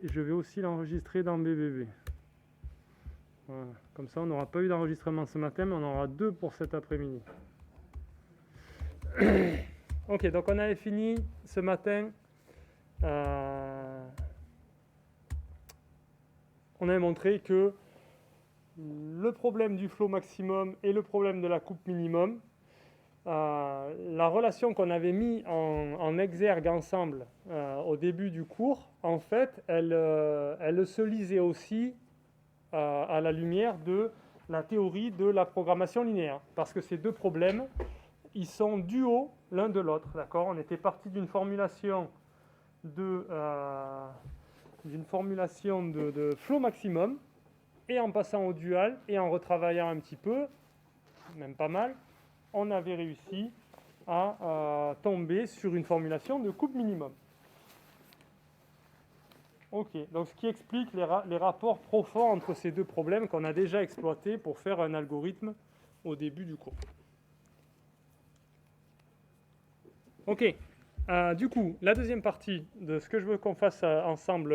je vais aussi l'enregistrer dans BBB. Voilà. Comme ça, on n'aura pas eu d'enregistrement ce matin, mais on en aura 2 pour cet après-midi. Ok, donc on avait fini ce matin. On avait montré que le problème du flow maximum et le problème de la coupe minimum, la relation qu'on avait mis en exergue ensemble au début du cours, en fait, elle se lisait aussi à la lumière de la théorie de la programmation linéaire. Parce que ces deux problèmes, ils sont duaux l'un de l'autre. D'accord ? On était parti d'une formulation de flow maximum, et en passant au dual et en retravaillant un petit peu, même pas mal, on avait réussi à tomber sur une formulation de coupe minimum. Ok, donc ce qui explique les rapports profonds entre ces deux problèmes qu'on a déjà exploités pour faire un algorithme au début du cours. Ok, du coup, la deuxième partie de ce que je veux qu'on fasse ensemble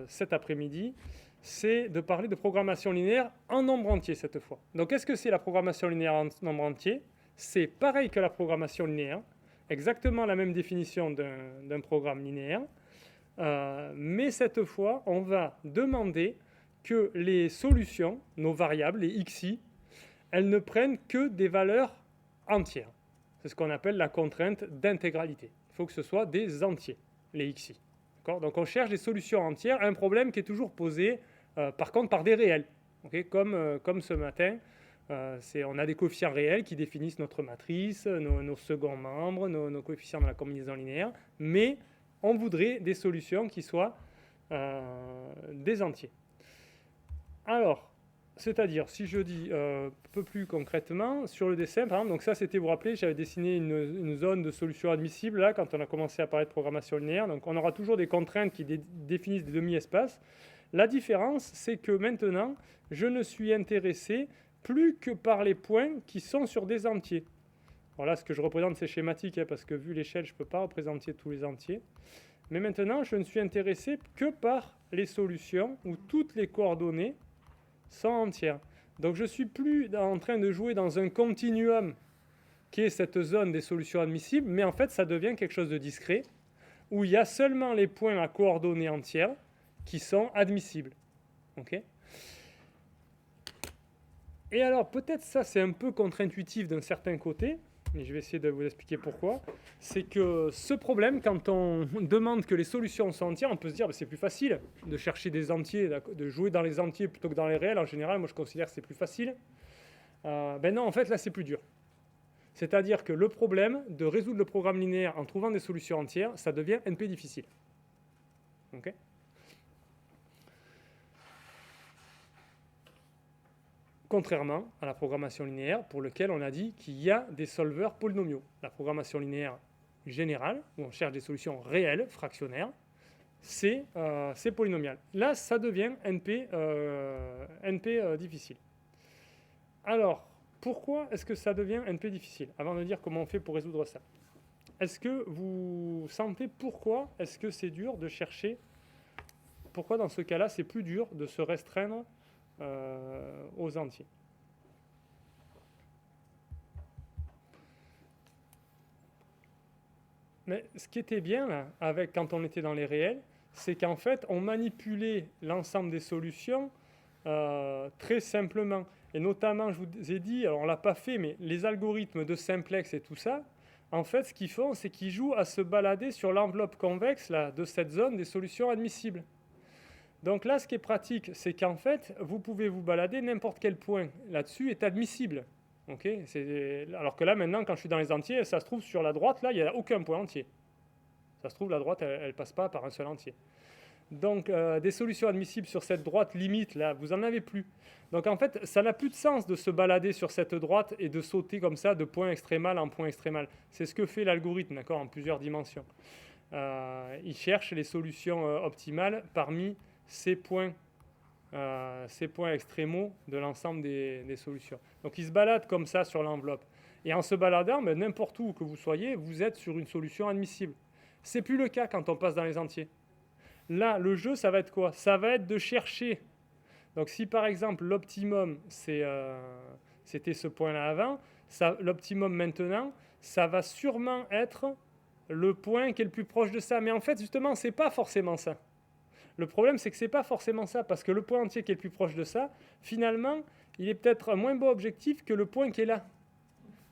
cet après-midi, c'est de parler de programmation linéaire en nombre entier cette fois. Donc qu'est-ce que c'est la programmation linéaire en nombre entier ? C'est pareil que la programmation linéaire, exactement la même définition d'un programme linéaire, mais cette fois, on va demander que les solutions, nos variables, les xi, elles ne prennent que des valeurs entières. C'est ce qu'on appelle la contrainte d'intégralité. Il faut que ce soit des entiers, les xi. Donc on cherche des solutions entières à un problème qui est toujours posé, par contre, par des réels. Comme ce matin, on a des coefficients réels qui définissent notre matrice, nos seconds membres, nos coefficients de la combinaison linéaire, mais on voudrait des solutions qui soient des entiers. Alors, c'est-à-dire, si je dis un peu plus concrètement, sur le dessin, par exemple, donc ça c'était, vous vous rappelez, j'avais dessiné une zone de solution admissible là, quand on a commencé à parler de programmation linéaire. Donc on aura toujours des contraintes qui définissent des demi-espaces. La différence, c'est que maintenant, je ne suis intéressé plus que par les points qui sont sur des entiers. Alors là, ce que je représente, c'est schématique, parce que vu l'échelle, je ne peux pas représenter tous les entiers. Mais maintenant, je ne suis intéressé que par les solutions où toutes les coordonnées sont entières. Donc je ne suis plus en train de jouer dans un continuum qui est cette zone des solutions admissibles, mais en fait, ça devient quelque chose de discret, où il y a seulement les points à coordonnées entières qui sont admissibles. Okay ? Et alors, peut-être ça, c'est un peu contre-intuitif d'un certain côté, mais je vais essayer de vous expliquer pourquoi. C'est que ce problème, quand on demande que les solutions sont entières, on peut se dire c'est plus facile de chercher des entiers, de jouer dans les entiers plutôt que dans les réels. En général, moi, je considère que c'est plus facile. Ben non, en fait, là, c'est plus dur. C'est-à-dire que le problème de résoudre le programme linéaire en trouvant des solutions entières, ça devient NP difficile. Ok ? Contrairement à la programmation linéaire pour laquelle on a dit qu'il y a des solveurs polynomiaux. La programmation linéaire générale, où on cherche des solutions réelles, fractionnaires, c'est polynomial. Là, ça devient NP difficile. Alors, pourquoi est-ce que ça devient NP difficile ? Avant de dire comment on fait pour résoudre ça. Est-ce que vous sentez pourquoi est-ce que c'est dur de chercher ? Pourquoi dans ce cas-là, c'est plus dur de se restreindre aux entiers. Mais ce qui était bien là, quand on était dans les réels, c'est qu'en fait, on manipulait l'ensemble des solutions très simplement. Et notamment, je vous ai dit, alors on ne l'a pas fait, mais les algorithmes de simplex et tout ça, en fait, ce qu'ils font, c'est qu'ils jouent à se balader sur l'enveloppe convexe là, de cette zone des solutions admissibles. Donc là, ce qui est pratique, c'est qu'en fait, vous pouvez vous balader, n'importe quel point là-dessus est admissible. Okay ? Alors que là, maintenant, quand je suis dans les entiers, ça se trouve sur la droite, là, il n'y a aucun point entier. Ça se trouve, la droite, elle ne passe pas par un seul entier. Donc, des solutions admissibles sur cette droite limite, là, vous n'en avez plus. Donc, en fait, ça n'a plus de sens de se balader sur cette droite et de sauter comme ça de point extrémal en point extrémal. C'est ce que fait l'algorithme, d'accord, en plusieurs dimensions. Il cherche les solutions optimales parmi ces points extrémaux de l'ensemble des solutions. Donc il se balade comme ça sur l'enveloppe. Et en se baladant, n'importe où que vous soyez, vous êtes sur une solution admissible. Ce n'est plus le cas quand on passe dans les entiers. Là, le jeu, ça va être quoi? Ça va être de chercher. Donc si par exemple l'optimum, c'était ce point-là avant, l'optimum maintenant, ça va sûrement être le point qui est le plus proche de ça. Mais en fait, justement, c'est pas forcément ça. Le problème, c'est que c'est pas forcément ça, parce que le point entier qui est le plus proche de ça, finalement, il est peut-être un moins beau objectif que le point qui est là.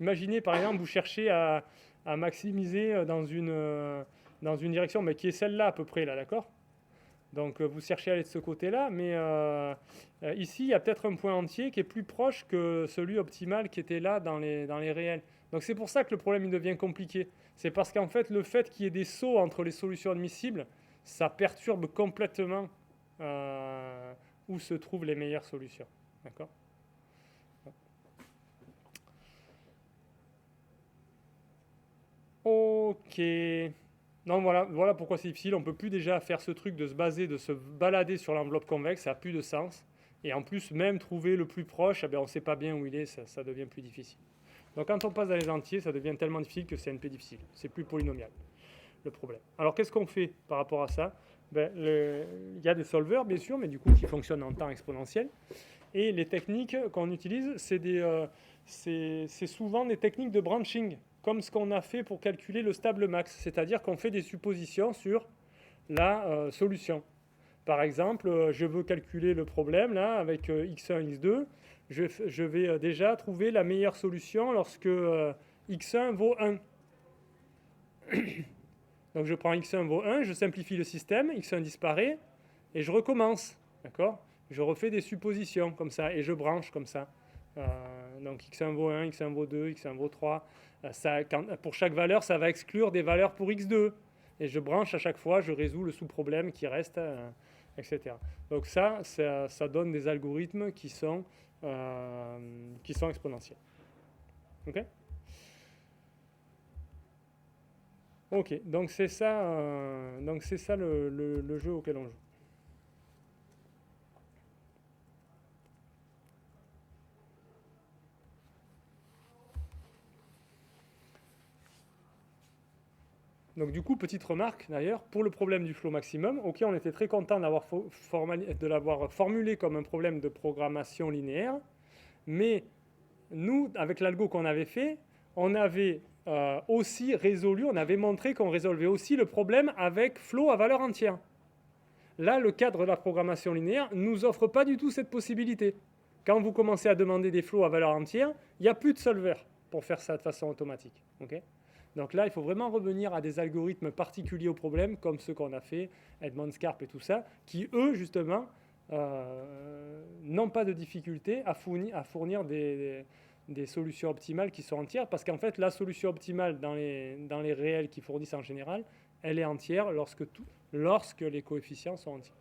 Imaginez, par exemple, vous cherchez à maximiser dans une direction, mais qui est celle-là à peu près, là, d'accord? Donc, vous cherchez à aller de ce côté-là, mais ici, il y a peut-être un point entier qui est plus proche que celui optimal qui était là dans les réels. Donc, c'est pour ça que le problème il devient compliqué. C'est parce qu'en fait, le fait qu'il y ait des sauts entre les solutions admissibles, ça perturbe complètement où se trouvent les meilleures solutions. D'accord? Ok. Donc voilà pourquoi c'est difficile. On ne peut plus déjà faire ce truc de se baser, de se balader sur l'enveloppe convexe. Ça n'a plus de sens. Et en plus, même trouver le plus proche, on ne sait pas bien où il est, ça devient plus difficile. Donc quand on passe dans les entiers, ça devient tellement difficile que c'est NP difficile. C'est plus polynomial, le problème. Alors qu'est-ce qu'on fait par rapport à ça? Il y a des solvers, bien sûr, mais du coup qui fonctionnent en temps exponentiel. Et les techniques qu'on utilise, c'est souvent des techniques de branching, comme ce qu'on a fait pour calculer le stable max. C'est-à-dire qu'on fait des suppositions sur la solution. Par exemple, je veux calculer le problème là avec x1, x2. Je vais déjà trouver la meilleure solution lorsque x1 vaut 1. Donc je prends x1 vaut 1, je simplifie le système, x1 disparaît, et je recommence. D'accord? Je refais des suppositions comme ça, et je branche comme ça. Donc x1 vaut 1, x1 vaut 2, x1 vaut 3. Pour chaque valeur, ça va exclure des valeurs pour x2. Et je branche à chaque fois, je résous le sous-problème qui reste, etc. Donc ça donne des algorithmes qui sont exponentiels. Ok? Ok, donc c'est ça le jeu auquel on joue. Donc du coup, petite remarque d'ailleurs, pour le problème du flow maximum, ok, on était très content de l'avoir formulé comme un problème de programmation linéaire, mais nous, avec l'algo qu'on avait fait, on avait aussi résolu, on avait montré qu'on résolvait aussi le problème avec flow à valeur entière. Là, le cadre de la programmation linéaire ne nous offre pas du tout cette possibilité. Quand vous commencez à demander des flows à valeur entière, il n'y a plus de solver pour faire ça de façon automatique. Okay? Donc là, il faut vraiment revenir à des algorithmes particuliers au problème, comme ceux qu'on a fait, Edmonds Scarp et tout ça, qui, eux, justement, n'ont pas de difficulté à fournir des solutions optimales qui sont entières, parce qu'en fait, la solution optimale dans les réels qu'ils fournissent en général, elle est entière lorsque les coefficients sont entiers,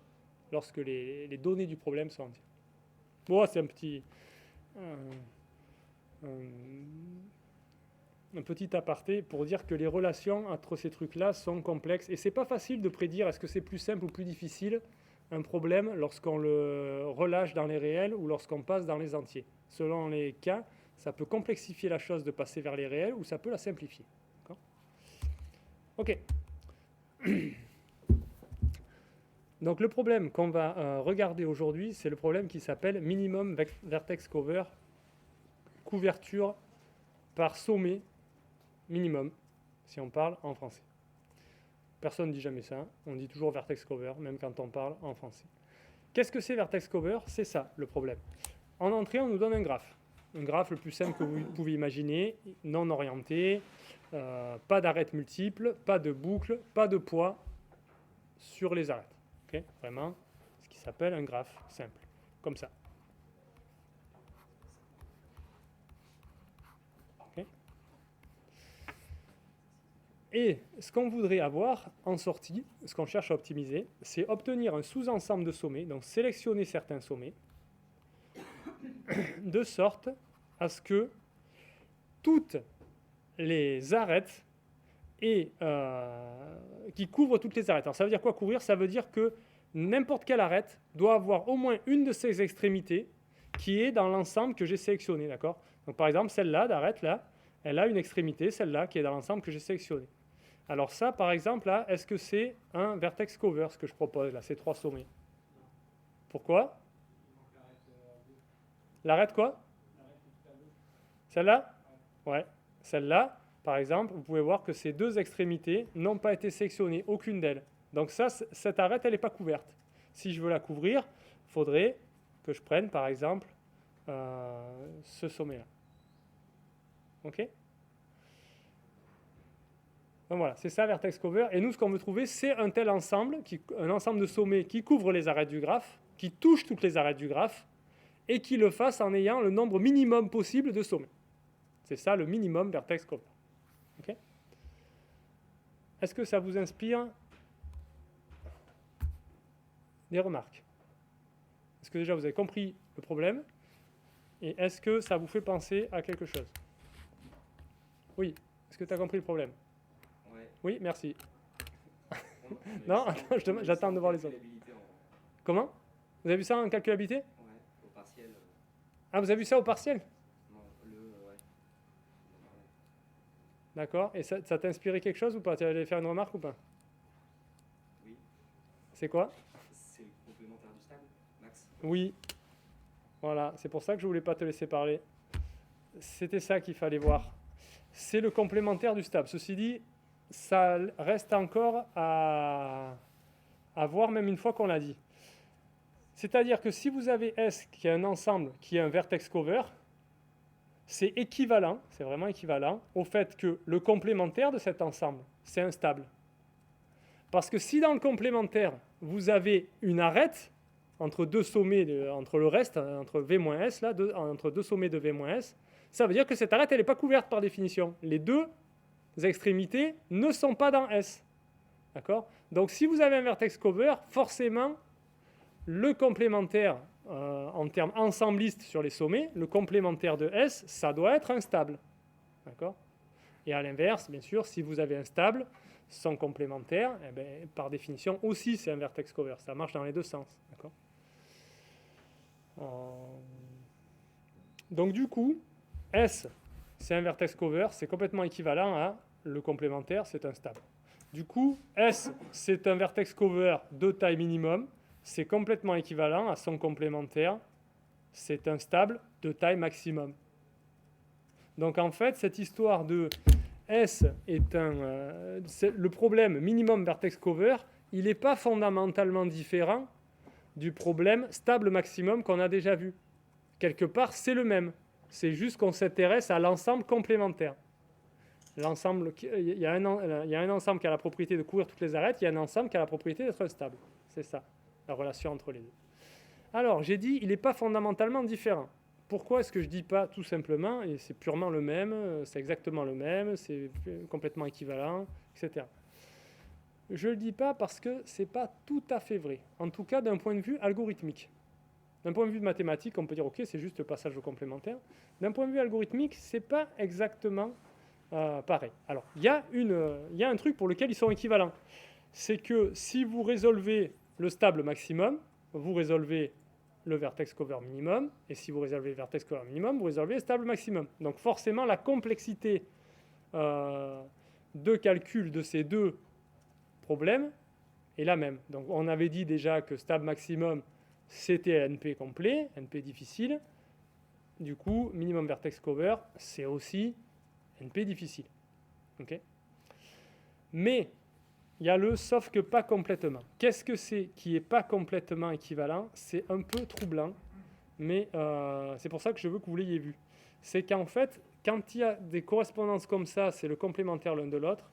lorsque les données du problème sont entières. Bon, c'est un petit aparté pour dire que les relations entre ces trucs-là sont complexes, et c'est pas facile de prédire est-ce que c'est plus simple ou plus difficile un problème lorsqu'on le relâche dans les réels ou lorsqu'on passe dans les entiers. Selon les cas, ça peut complexifier la chose de passer vers les réels ou ça peut la simplifier. D'accord ? Ok. Donc le problème qu'on va regarder aujourd'hui, c'est le problème qui s'appelle minimum vertex cover, couverture par sommet minimum, si on parle en français. Personne ne dit jamais ça, on dit toujours vertex cover, même quand on parle en français. Qu'est-ce que c'est vertex cover? C'est ça le problème. En entrée, on nous donne un graphe. Un graphe le plus simple que vous pouvez imaginer, non orienté, pas d'arêtes multiples, pas de boucle, pas de poids sur les arêtes. Okay? Vraiment, ce qui s'appelle un graphe simple, comme ça. Okay? Et ce qu'on voudrait avoir en sortie, ce qu'on cherche à optimiser, c'est obtenir un sous-ensemble de sommets, donc sélectionner certains sommets, de sorte à ce que toutes les arêtes qui couvrent toutes les arêtes. Alors ça veut dire quoi couvrir? Ça veut dire que n'importe quelle arête doit avoir au moins une de ses extrémités qui est dans l'ensemble que j'ai sélectionné. D'accord? Donc par exemple, celle-là, d'arête là, elle a une extrémité, celle-là, qui est dans l'ensemble que j'ai sélectionné. Alors ça, par exemple, là, est-ce que c'est un vertex cover, ce que je propose, là, ces 3 sommets? Pourquoi? L'arête quoi? Celle-là? Ouais. Celle-là, par exemple, vous pouvez voir que ces 2 extrémités n'ont pas été sectionnées, aucune d'elles. Donc ça, cette arête, elle n'est pas couverte. Si je veux la couvrir, il faudrait que je prenne, par exemple, ce sommet-là. OK? Donc voilà, c'est ça vertex cover. Et nous, ce qu'on veut trouver, c'est un tel ensemble, un ensemble de sommets qui couvre les arêtes du graphe, qui touche toutes les arêtes du graphe, et qui le fasse en ayant le nombre minimum possible de sommets. C'est ça le minimum vertex cover. Okay. Est-ce que ça vous inspire des remarques? Est-ce que déjà vous avez compris le problème? Et est-ce que ça vous fait penser à quelque chose? Oui. Est-ce que tu as compris le problème? Ouais. Oui, merci. Non, attends, j'attends de voir les autres. Comment? Vous avez vu ça en calculabilité? Ouais, au partiel. Ah, vous avez vu ça au partiel? Non, ouais. D'accord. Et ça t'a inspiré quelque chose ou pas? Tu allais faire une remarque ou pas? Oui. C'est quoi? C'est le complémentaire du stable, Max. Oui. Voilà, c'est pour ça que je voulais pas te laisser parler. C'était ça qu'il fallait voir. C'est le complémentaire du stable. Ceci dit, ça reste encore à voir même une fois qu'on l'a dit. C'est-à-dire que si vous avez S qui est un ensemble qui est un vertex cover, c'est équivalent, c'est vraiment équivalent au fait que le complémentaire de cet ensemble, c'est un stable. Parce que si dans le complémentaire, vous avez une arête entre 2 sommets, entre le reste, entre V-S, là, entre 2 sommets de V-S, ça veut dire que cette arête, elle n'est pas couverte par définition. Les 2 extrémités ne sont pas dans S. D'accord? Donc si vous avez un vertex cover, forcément, le complémentaire, en termes ensemblistes sur les sommets, le complémentaire de S, ça doit être un stable. D'accord? Et à l'inverse, bien sûr, si vous avez un stable, son complémentaire, eh bien, par définition, aussi c'est un vertex cover. Ça marche dans les 2 sens. D'accord? Donc du coup, S, c'est un vertex cover, c'est complètement équivalent à le complémentaire, c'est un stable. Du coup, S, c'est un vertex cover de taille minimum, c'est complètement équivalent à son complémentaire, c'est un stable de taille maximum. Donc en fait, cette histoire de S est le problème minimum vertex cover, il n'est pas fondamentalement différent du problème stable maximum qu'on a déjà vu. Quelque part, c'est le même. C'est juste qu'on s'intéresse à l'ensemble complémentaire. L'ensemble, il y a un ensemble qui a la propriété de couvrir toutes les arêtes, il y a un ensemble qui a la propriété d'être stable. C'est ça, la relation entre les deux. Alors, j'ai dit, il n'est pas fondamentalement différent. Pourquoi est-ce que je ne dis pas tout simplement, et c'est purement le même, c'est exactement le même, c'est complètement équivalent, etc. Je ne le dis pas parce que ce n'est pas tout à fait vrai, en tout cas d'un point de vue algorithmique. D'un point de vue mathématique, on peut dire, ok, c'est juste le passage au complémentaire. D'un point de vue algorithmique, ce n'est pas exactement pareil. Alors, il y a un truc pour lequel ils sont équivalents. C'est que si vous résolvez le stable maximum, vous résolvez le vertex cover minimum, et si vous résolvez le vertex cover minimum, vous résolvez le stable maximum. Donc forcément, la complexité de calcul de ces 2 problèmes est la même. Donc on avait dit déjà que stable maximum, c'était NP complet, NP difficile. Du coup, minimum vertex cover, c'est aussi NP difficile. Okay. Mais il y a le sauf que pas complètement. Qu'est-ce que c'est qui n'est pas complètement équivalent? C'est un peu troublant, mais c'est pour ça que je veux que vous l'ayez vu. C'est qu'en fait, quand il y a des correspondances comme ça, c'est le complémentaire l'un de l'autre,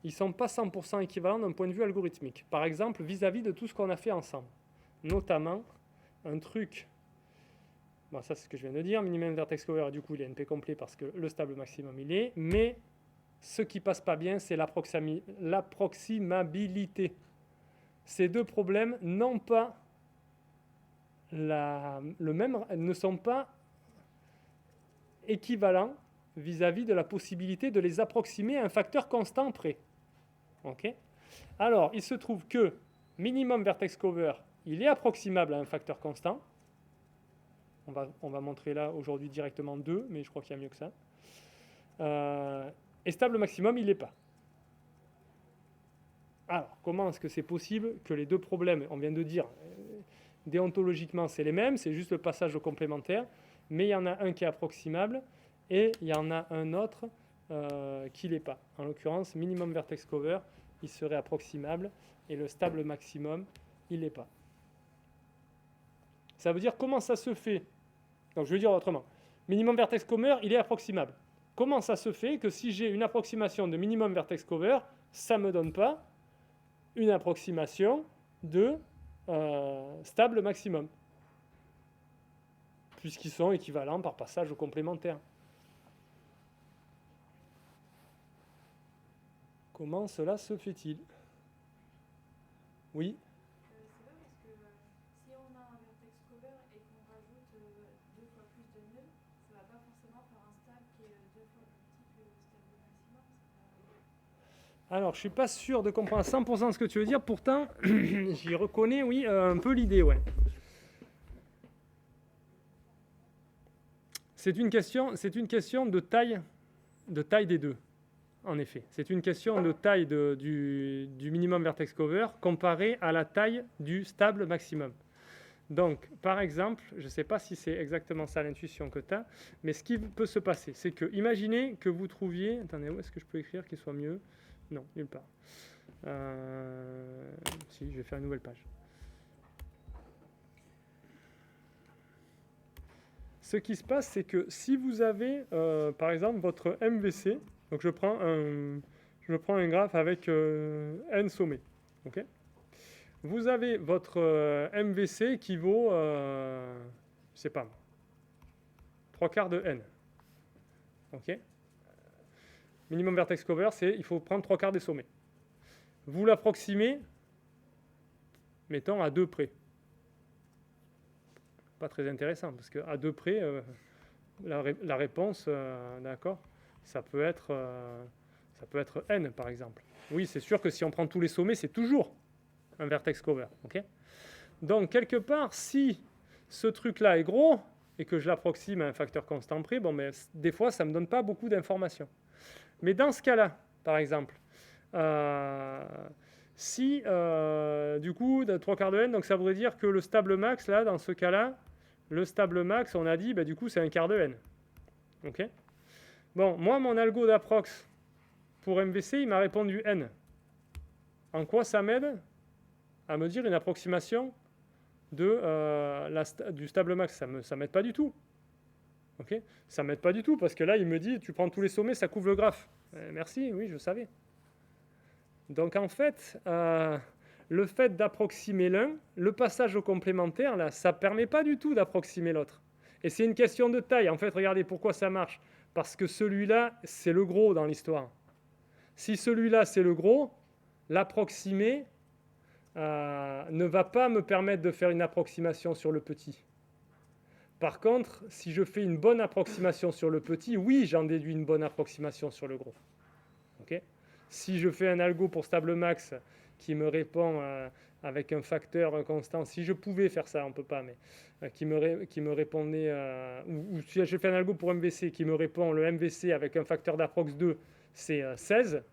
ils ne sont pas 100% équivalents d'un point de vue algorithmique. Par exemple, vis-à-vis de tout ce qu'on a fait ensemble. Notamment, un truc, bon, ça c'est ce que je viens de dire, minimum vertex cover, du coup il est NP complet parce que le stable maximum il est, mais ce qui passe pas bien, c'est l'approximabilité. Ces 2 problèmes n'ont pas le même, ne sont pas équivalents vis-à-vis de la possibilité de les approximer à un facteur constant près. Okay. Alors, il se trouve que minimum vertex cover, il est approximable à un facteur constant. On va montrer là aujourd'hui directement 2, mais je crois qu'il y a mieux que ça. Et stable maximum, il n'est pas. Alors, comment est-ce que c'est possible que les deux problèmes, on vient de dire, déontologiquement, c'est les mêmes, c'est juste le passage au complémentaire, mais il y en a un qui est approximable et il y en a un autre qui ne l'est pas. En l'occurrence, minimum vertex cover, il serait approximable et le stable maximum, il ne l'est pas. Ça veut dire comment ça se fait. Donc je vais dire autrement. Minimum vertex cover, il est approximable. Comment ça se fait que si j'ai une approximation de minimum vertex cover, ça ne me donne pas une approximation de stable maximum, puisqu'ils sont équivalents par passage au complémentaire. Comment cela se fait-il? Oui. C'est pas parce que si on a un vertex cover et qu'on rajoute 2 fois plus de nœuds, ça va pas forcément faire un stable qui est 2 fois plus petit que le stable maximum. Alors, je suis pas sûr de comprendre à 100% ce que tu veux dire, pourtant, j'y reconnais, oui, un peu l'idée, ouais. C'est une question de taille des deux, en effet. C'est une question de taille du minimum vertex cover comparé à la taille du stable maximum. Donc, par exemple, je ne sais pas si c'est exactement ça l'intuition que tu as, mais ce qui peut se passer, c'est que, imaginez que vous trouviez... Attendez, où est-ce que je peux écrire qu'il soit mieux? Non, nulle part. Si, je vais faire une nouvelle page. Ce qui se passe, c'est que si vous avez, par exemple, votre MVC, donc je prends un graphe avec n sommets, ok? Vous avez votre MVC qui vaut, je ne sais pas, 3/4 de n, ok? Minimum vertex cover, c'est il faut prendre 3/4 des sommets. Vous l'approximez, mettons à 2 près. Pas très intéressant, parce qu'à 2 près, la réponse, d'accord, ça peut être n, par exemple. Oui, c'est sûr que si on prend tous les sommets, c'est toujours un vertex cover. Okay, donc, quelque part, si ce truc-là est gros, et que je l'approxime à un facteur constant près, bon, mais des fois, ça ne me donne pas beaucoup d'informations. Mais dans ce cas-là, par exemple, si, du coup, 3/4 de n, donc ça voudrait dire que le stable max, là, dans ce cas-là, le stable max, on a dit, bah, du coup, c'est 1/4 de n. Ok. Bon, moi, mon algo d'approx pour MVC, il m'a répondu n. En quoi ça m'aide à me dire une approximation du stable max? Ça ne m'aide pas du tout. Okay, ça ne m'aide pas du tout, parce que là, il me dit, tu prends tous les sommets, ça couvre le graphe. Merci, oui, je savais. Donc, en fait, le fait d'approximer l'un, le passage au complémentaire, là, ça ne permet pas du tout d'approximer l'autre. Et c'est une question de taille. En fait, regardez pourquoi ça marche. Parce que celui-là, c'est le gros dans l'histoire. Si celui-là, c'est le gros, l'approximer ne va pas me permettre de faire une approximation sur le petit. Par contre, si je fais une bonne approximation sur le petit, oui, j'en déduis une bonne approximation sur le gros. Okay, si je fais un algo pour stable max qui me répond avec un facteur constant, si je pouvais faire ça, on ne peut pas, mais qui me répondait, ou si je fais un algo pour MVC qui me répond le MVC avec un facteur d'approx 2, c'est 16,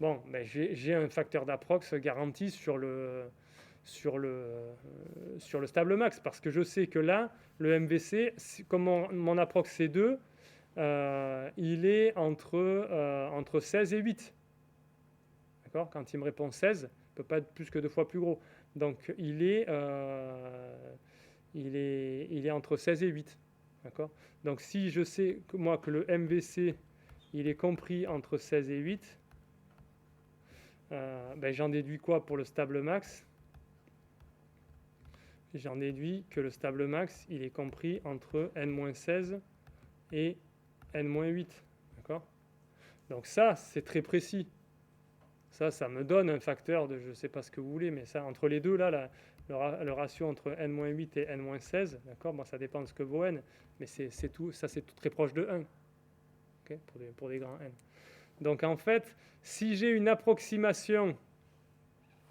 bon, ben j'ai un facteur d'approx garanti sur le stable max, parce que je sais que là, le MVC, comme mon approx c'est 2, il est entre 16 et 8. D'accord ? Quand il me répond 16, il ne peut pas être plus que 2 fois plus gros. Donc, il est entre 16 et 8. D'accord ? Donc, si je sais que moi que le MVC, il est compris entre 16 et 8, ben, j'en déduis quoi pour le stable max ? J'en déduis que le stable max, il est compris entre n-16 et n-8. D'accord ? Donc ça, c'est très précis. Ça me donne un facteur de, je ne sais pas ce que vous voulez, mais ça, entre les deux, là, le ratio entre n-8 et n-16, d'accord ? Bon, ça dépend de ce que vaut n, mais c'est tout, ça c'est tout très proche de 1, okay ? Pour des grands n. Donc en fait, si j'ai une approximation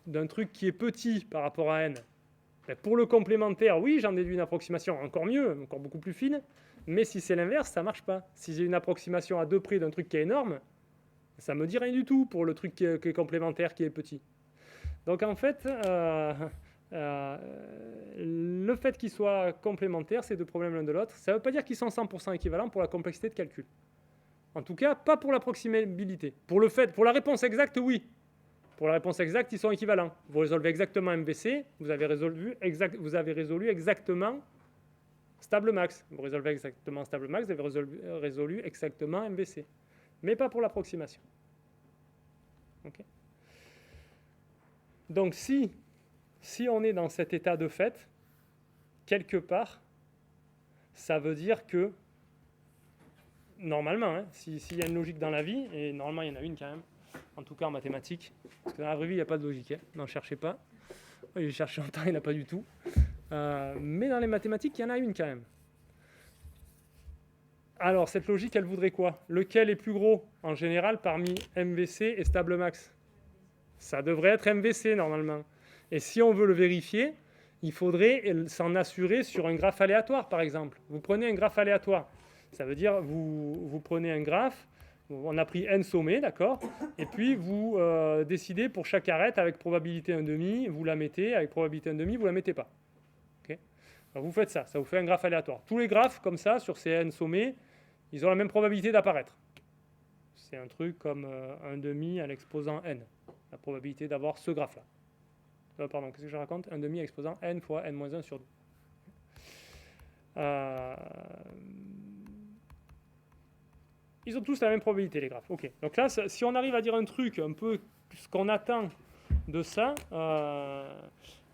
d'un truc qui est petit par rapport à n, pour le complémentaire, oui, j'en déduis une approximation encore mieux, encore beaucoup plus fine, mais si c'est l'inverse, ça ne marche pas. Si j'ai une approximation à 2 près d'un truc qui est énorme, ça ne me dit rien du tout pour le truc qui est complémentaire, qui est petit. Donc en fait, le fait qu'ils soient complémentaires, ces deux problèmes l'un de l'autre, ça ne veut pas dire qu'ils sont 100% équivalents pour la complexité de calcul. En tout cas, pas pour l'approximabilité. Pour la réponse exacte, oui. Pour la réponse exacte, ils sont équivalents. Vous résolvez exactement MVC, vous avez résolu exactement stable max. Vous résolvez exactement stable max, vous avez résolu exactement MVC. Mais pas pour l'approximation. Okay. Donc si on est dans cet état de fait, quelque part, ça veut dire que, normalement, hein, s'il y a une logique dans la vie, et normalement il y en a une quand même, en tout cas en mathématiques, parce que dans la vraie vie il n'y a pas de logique, hein, n'en cherchez pas. J'ai cherché longtemps, il n'y en a pas du tout. Mais dans les mathématiques, il y en a une quand même. Alors cette logique, elle voudrait quoi? Lequel est plus gros en général parmi MVC et stable max? Ça devrait être MVC normalement. Et si on veut le vérifier, il faudrait s'en assurer sur un graphe aléatoire, par exemple. Vous prenez un graphe aléatoire. Ça veut dire vous prenez un graphe, on a pris n sommets, d'accord? Et puis vous décidez pour chaque arête avec probabilité 1,5, vous la mettez, avec probabilité 1,5, vous ne la mettez pas. Okay. Alors vous faites ça vous fait un graphe aléatoire. Tous les graphes comme ça, sur ces n sommets, ils ont la même probabilité d'apparaître. C'est un truc comme 1,5 à l'exposant n. La probabilité d'avoir ce graphe-là. Pardon, qu'est-ce que je raconte? 1,5 à l'exposant n fois n-1 sur 2. Ils ont tous la même probabilité, les graphes. Ok. Donc là, si on arrive à dire un truc, un peu ce qu'on attend de ça,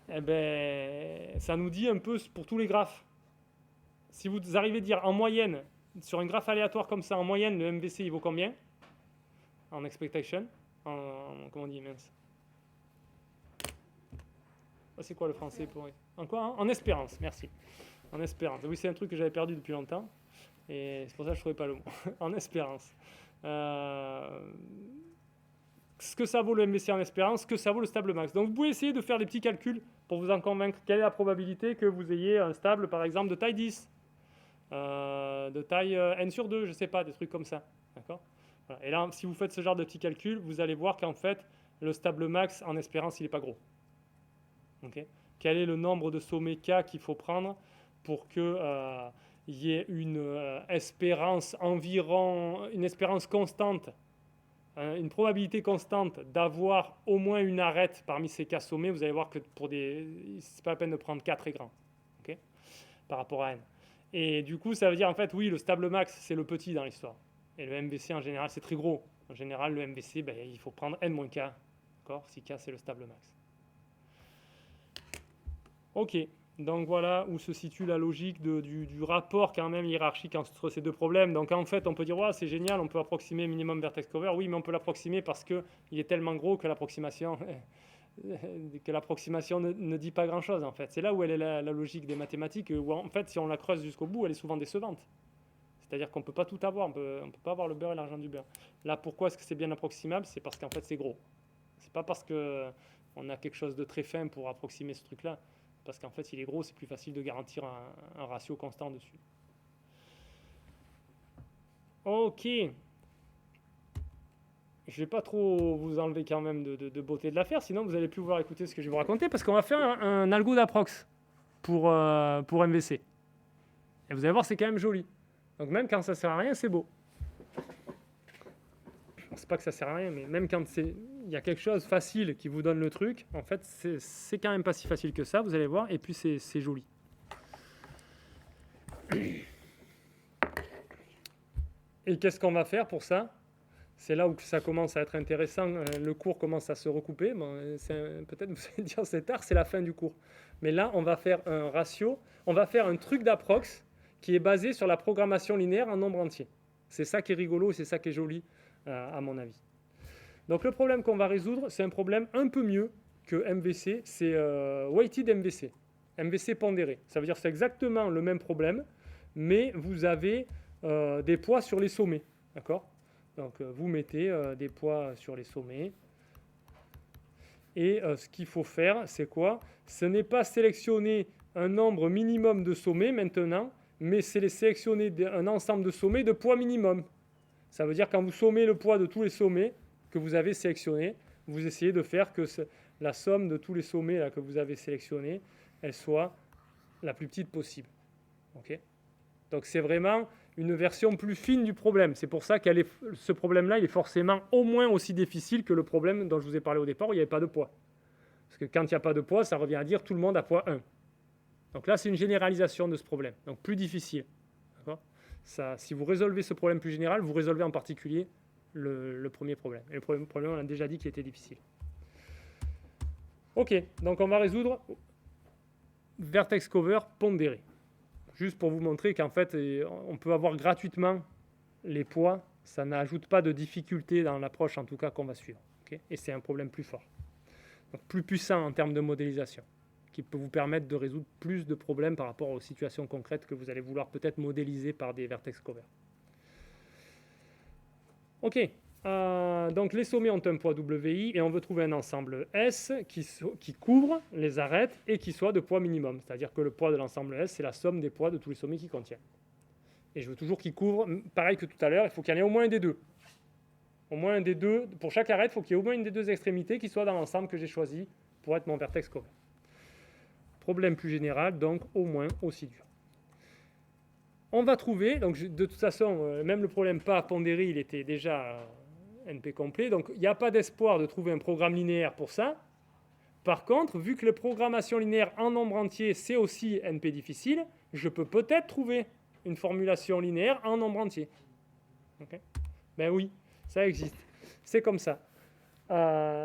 eh ben, ça nous dit un peu pour tous les graphes. Si vous arrivez à dire en moyenne, sur un graphe aléatoire comme ça, en moyenne, le MVC, il vaut combien? En expectation? Comment on dit, mince? C'est quoi le français pour... En quoi, hein? En espérance, merci. En espérance. Oui, c'est un truc que j'avais perdu depuis longtemps. Et c'est pour ça que je ne trouvais pas le mot. En espérance. Ce que ça vaut le MVC en espérance, ce que ça vaut le stable max. Donc vous pouvez essayer de faire des petits calculs pour vous en convaincre. Quelle est la probabilité que vous ayez un stable, par exemple, de taille 10, de taille n sur 2, je ne sais pas, des trucs comme ça. D'accord ? Voilà. Et là, si vous faites ce genre de petits calculs, vous allez voir qu'en fait, le stable max en espérance, il n'est pas gros. Okay. Quel est le nombre de sommets K qu'il faut prendre pour qu'il y ait une espérance environ, une espérance constante, une probabilité constante d'avoir au moins une arête parmi ces K sommets? Vous allez voir que c'est pas la peine de prendre K très grand, okay, par rapport à N. Et du coup, ça veut dire en fait, oui, le stable max, c'est le petit dans l'histoire. Et le MVC, en général, c'est très gros. En général, le MVC, il faut prendre N-K, d'accord, si K, c'est le stable max. Ok, donc voilà où se situe la logique du rapport quand même hiérarchique entre ces deux problèmes. Donc en fait, on peut dire, ouais, c'est génial, on peut approximer minimum vertex cover. Oui, mais on peut l'approximer parce qu'il est tellement gros que l'approximation ne dit pas grand-chose en fait. C'est là où elle est la logique des mathématiques, où en fait, si on la creuse jusqu'au bout, elle est souvent décevante. C'est-à-dire qu'on ne peut pas tout avoir, on peut pas avoir le beurre et l'argent du beurre. Là, pourquoi est-ce que c'est bien approximable? C'est parce qu'en fait, c'est gros. C'est pas parce qu'on a quelque chose de très fin pour approximer ce truc-là. Parce qu'en fait, s'il est gros, c'est plus facile de garantir un ratio constant dessus. Ok. Je ne vais pas trop vous enlever quand même de beauté de l'affaire, sinon vous n'allez plus pouvoir écouter ce que je vais vous raconter, parce qu'on va faire un algo d'approx pour MVC. Et vous allez voir, c'est quand même joli. Donc même quand ça ne sert à rien, c'est beau. C'est pas que ça sert à rien, mais même quand il y a quelque chose facile qui vous donne le truc, en fait, c'est quand même pas si facile que ça, vous allez voir, et puis c'est joli. Et qu'est-ce qu'on va faire pour ça? C'est là où ça commence à être intéressant, le cours commence à se recouper. Bon, peut-être vous allez dire c'est tard, c'est la fin du cours. Mais là, on va faire un ratio, on va faire un truc d'approx qui est basé sur la programmation linéaire en nombre entier. C'est ça qui est rigolo, c'est ça qui est joli, à mon avis. Donc le problème qu'on va résoudre, c'est un problème un peu mieux que MVC, c'est weighted MVC, MVC pondéré. Ça veut dire que c'est exactement le même problème, mais vous avez des poids sur les sommets, d'accord? Donc vous mettez des poids sur les sommets, et ce qu'il faut faire, c'est quoi? Ce n'est pas sélectionner un nombre minimum de sommets maintenant, mais c'est sélectionner un ensemble de sommets de poids minimum. Ça veut dire quand vous sommez le poids de tous les sommets que vous avez sélectionnés, vous essayez de faire que la somme de tous les sommets là, que vous avez sélectionnés, elle soit la plus petite possible. Okay, donc c'est vraiment une version plus fine du problème. C'est pour ça que ce problème-là, il est forcément au moins aussi difficile que le problème dont je vous ai parlé au départ, où il n'y avait pas de poids. Parce que quand il n'y a pas de poids, ça revient à dire tout le monde a poids 1. Donc là, c'est une généralisation de ce problème, donc plus difficile. Ça, si vous résolvez ce problème plus général, vous résolvez en particulier le premier problème. Et le premier problème, on a déjà dit qu'il était difficile. Ok, donc on va résoudre vertex cover pondéré. Juste pour vous montrer qu'en fait, on peut avoir gratuitement les poids. Ça n'ajoute pas de difficulté dans l'approche, en tout cas, qu'on va suivre. Okay, et c'est un problème plus fort. Donc plus puissant en termes de modélisation, qui peut vous permettre de résoudre plus de problèmes par rapport aux situations concrètes que vous allez vouloir peut-être modéliser par des vertex cover. Ok, donc les sommets ont un poids WI et on veut trouver un ensemble S qui couvre les arêtes et qui soit de poids minimum. C'est-à-dire que le poids de l'ensemble S, c'est la somme des poids de tous les sommets qu'il contient. Et je veux toujours qu'il couvre, pareil que tout à l'heure, il faut qu'il y en ait au moins un des deux. Au moins un des deux, pour chaque arête, il faut qu'il y ait au moins une des deux extrémités qui soit dans l'ensemble que j'ai choisi pour être mon vertex cover. Problème plus général, donc au moins aussi dur. On va trouver, donc de toute façon, même le problème pas pondéré, il était déjà NP complet, donc il n'y a pas d'espoir de trouver un programme linéaire pour ça. Par contre, vu que la programmation linéaire en nombre entier, c'est aussi NP difficile, je peux peut-être trouver une formulation linéaire en nombre entier. Okay, ben oui, ça existe. C'est comme ça.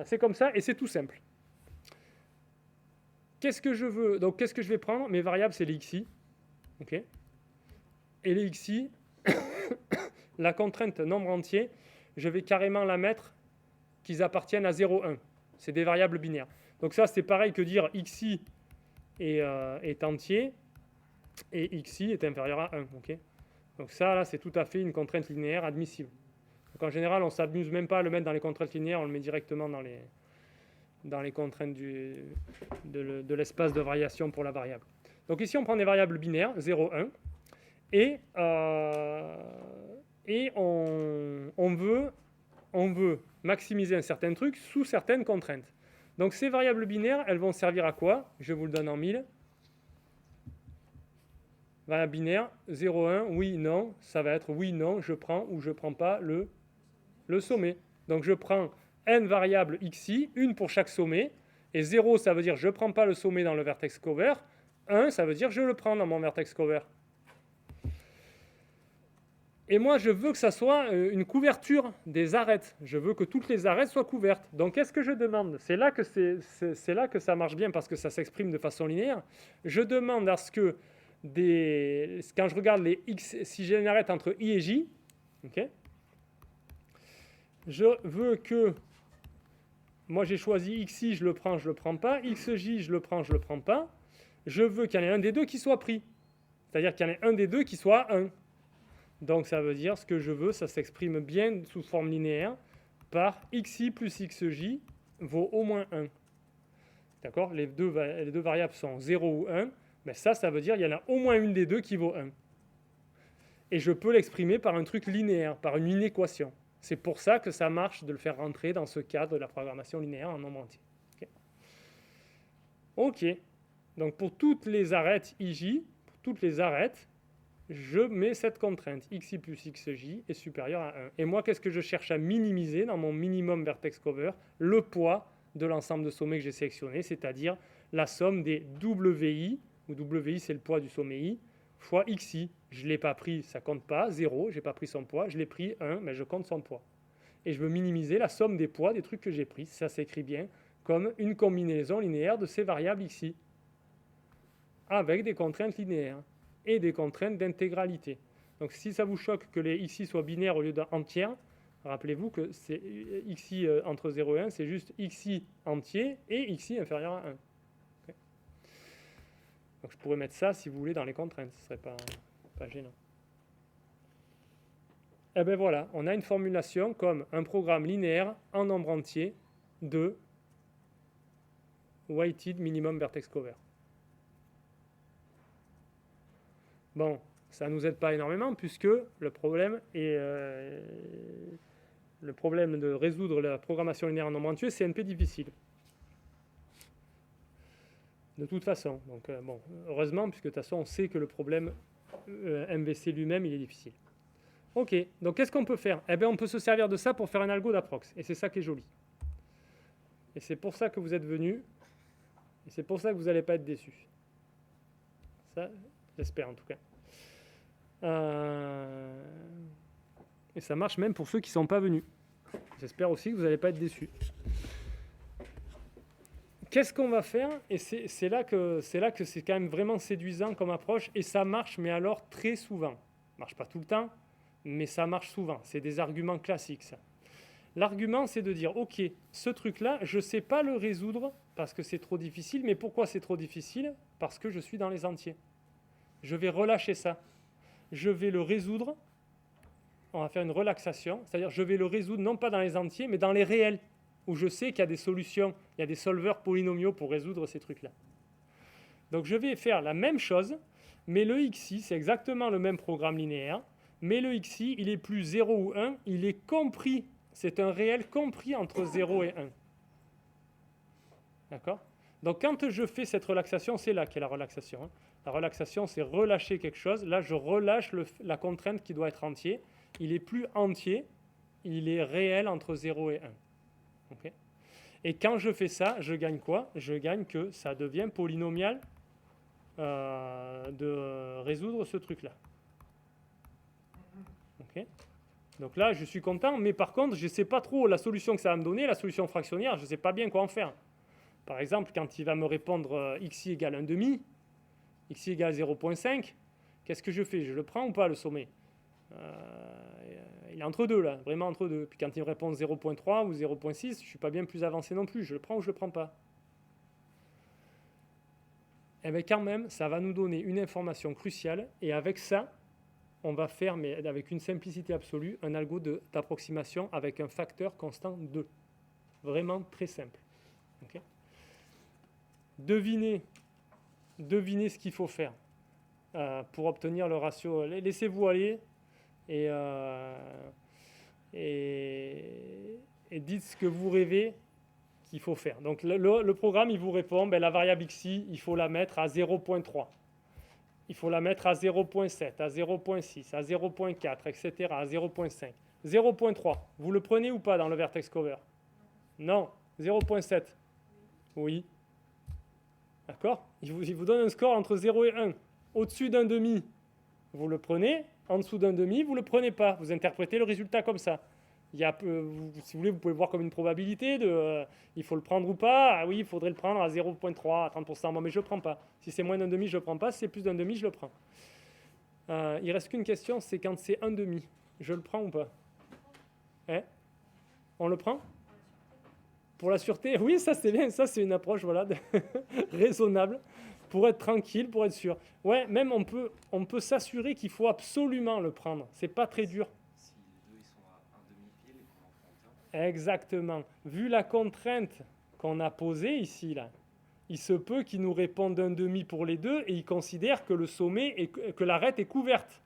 C'est comme ça et c'est tout simple. Qu'est-ce que je veux? Donc, qu'est-ce que je vais prendre? Mes variables, c'est les xi. Okay, et les xi, la contrainte nombre entier, je vais carrément la mettre qu'ils appartiennent à 0, 1. C'est des variables binaires. Donc ça, c'est pareil que dire xi est entier et xi est inférieur à 1. Okay, donc ça, là, c'est tout à fait une contrainte linéaire admissible. Donc en général, on ne s'amuse même pas à le mettre dans les contraintes linéaires, on le met directement dans les contraintes de l'espace de variation pour la variable. Donc ici, on prend des variables binaires, 0, 1, et on veut maximiser un certain truc sous certaines contraintes. Donc ces variables binaires, elles vont servir à quoi? Je vous le donne en 1000. Variable binaire, 0, 1, oui, non, ça va être oui, non, je prends ou je ne prends pas le sommet. Donc je prends n variables xi, une pour chaque sommet, et 0, ça veut dire je ne prends pas le sommet dans le vertex cover, 1, ça veut dire je le prends dans mon vertex cover. Et moi, je veux que ça soit une couverture des arêtes. Je veux que toutes les arêtes soient couvertes. Donc, qu'est-ce que je demande? C'est là que ça marche bien parce que ça s'exprime de façon linéaire. Je demande à ce que, quand je regarde les x, si j'ai une arête entre i et j, okay, je veux que, moi j'ai choisi xi, je le prends pas, xj, je le prends pas. Je veux qu'il y en ait un des deux qui soit pris. C'est-à-dire qu'il y en ait un des deux qui soit 1. Donc ça veut dire, ce que je veux, ça s'exprime bien sous forme linéaire par xi plus xj vaut au moins 1. D'accord, les deux variables sont 0 ou 1. Mais ça veut dire qu'il y en a au moins une des deux qui vaut 1. Et je peux l'exprimer par un truc linéaire, par une inéquation. C'est pour ça que ça marche de le faire rentrer dans ce cadre de la programmation linéaire en nombre entier. Ok. Donc pour toutes les arêtes ij, pour toutes les arêtes, je mets cette contrainte, xi plus xj est supérieur à 1. Et moi, qu'est-ce que je cherche à minimiser dans mon minimum vertex cover? Le poids de l'ensemble de sommets que j'ai sélectionné, c'est-à-dire la somme des wi, où wi c'est le poids du sommet i, fois xi. Je ne l'ai pas pris, ça ne compte pas, 0, je n'ai pas pris son poids, je l'ai pris 1, mais je compte son poids. Et je veux minimiser la somme des poids des trucs que j'ai pris. Ça s'écrit bien comme une combinaison linéaire de ces variables xi, avec des contraintes linéaires et des contraintes d'intégralité. Donc si ça vous choque que les xi soient binaires au lieu d'entières, rappelez-vous que c'est xi entre 0 et 1, c'est juste xi entier et xi inférieur à 1. Okay. Donc je pourrais mettre ça, si vous voulez, dans les contraintes, ce ne serait pas gênant. Et bien voilà, on a une formulation comme un programme linéaire en nombre entier de weighted minimum vertex cover. Bon, ça ne nous aide pas énormément puisque le problème de résoudre la programmation linéaire en nombre entier, c'est NP difficile. de toute façon. Donc, bon, heureusement, puisque de toute façon, on sait que le problème MVC lui-même, il est difficile. Ok, donc qu'est-ce qu'on peut faire? Eh bien, on peut se servir de ça pour faire un algo d'approx. Et c'est ça qui est joli. Et c'est pour ça que vous êtes venus. Et c'est pour ça que vous n'allez pas être déçus. Ça, j'espère en tout cas. Et ça marche même pour ceux qui ne sont pas venus. J'espère aussi que vous n'allez pas être déçus. Qu'est-ce qu'on va faire? Et c'est là que c'est quand même vraiment séduisant comme approche. Et ça marche, mais alors très souvent. Ça ne marche pas tout le temps, mais ça marche souvent. C'est des arguments classiques, ça. L'argument, c'est de dire, OK, ce truc-là, je ne sais pas le résoudre parce que c'est trop difficile. Mais pourquoi c'est trop difficile? Parce que je suis dans les entiers. Je vais relâcher ça. Je vais le résoudre. On va faire une relaxation. C'est-à-dire, je vais le résoudre non pas dans les entiers, mais dans les réels, où je sais qu'il y a des solutions, il y a des solvers polynomiaux pour résoudre ces trucs-là. Donc, je vais faire la même chose, mais le XI, c'est exactement le même programme linéaire, mais le XI, il est plus 0 ou 1, il est compris. C'est un réel compris entre 0 et 1. D'accord? Donc, quand je fais cette relaxation, c'est là qu'est la relaxation. Hein. La relaxation, c'est relâcher quelque chose. Là, je relâche la contrainte qui doit être entier. Il est plus entier, il est réel entre 0 et 1. Okay? Et quand je fais ça, je gagne quoi? Je gagne que ça devient polynomial de résoudre ce truc-là. Okay? Donc là, je suis content, mais par contre, je ne sais pas trop la solution que ça va me donner, la solution fractionnaire, je ne sais pas bien quoi en faire. Par exemple, quand il va me répondre xi égale 1,5, xi égale 0,5, qu'est-ce que je fais? Je le prends ou pas, le sommet? Il est entre deux, là, vraiment entre deux. Puis quand il me répond 0,3 ou 0,6, je ne suis pas bien plus avancé non plus. Je le prends ou je ne le prends pas? Eh bien, quand même, ça va nous donner une information cruciale. Et avec ça, on va faire, mais avec une simplicité absolue, un algo d'approximation avec un facteur constant 2. Vraiment très simple. Okay? Devinez ce qu'il faut faire pour obtenir le ratio. Laissez-vous aller et dites ce que vous rêvez qu'il faut faire. Donc le programme, il vous répond, la variable xi, il faut la mettre à 0,3. Il faut la mettre à 0,7, à 0,6, à 0,4, etc., à 0,5. 0,3, vous le prenez ou pas dans le vertex cover? Non. 0,7. Oui. D'accord? Il vous donne un score entre 0 et 1. Au-dessus d'un demi, vous le prenez. En dessous d'un demi, vous ne le prenez pas. Vous interprétez le résultat comme ça. Si vous voulez, vous pouvez le voir comme une probabilité de il faut le prendre ou pas. Ah oui, il faudrait le prendre à 0,3, à 30%. Bon, mais je ne le prends pas. Si c'est moins d'un demi, je ne le prends pas. Si c'est plus d'un demi, je le prends. Il ne reste qu'une question, c'est quand c'est un demi. Je le prends ou pas? On le prend? Pour la sûreté? Oui, ça c'est bien. Ça c'est une approche raisonnable. Pour être tranquille, pour être sûr. Ouais, même on peut s'assurer qu'il faut absolument le prendre. C'est pas très dur. Si les deux ils sont à un demi-pile et qu'on en prend aucun. Exactement. Vu la contrainte qu'on a posée ici, là, il se peut qu'il nous réponde un demi pour les deux et il considère que le sommet, que l'arête est couverte.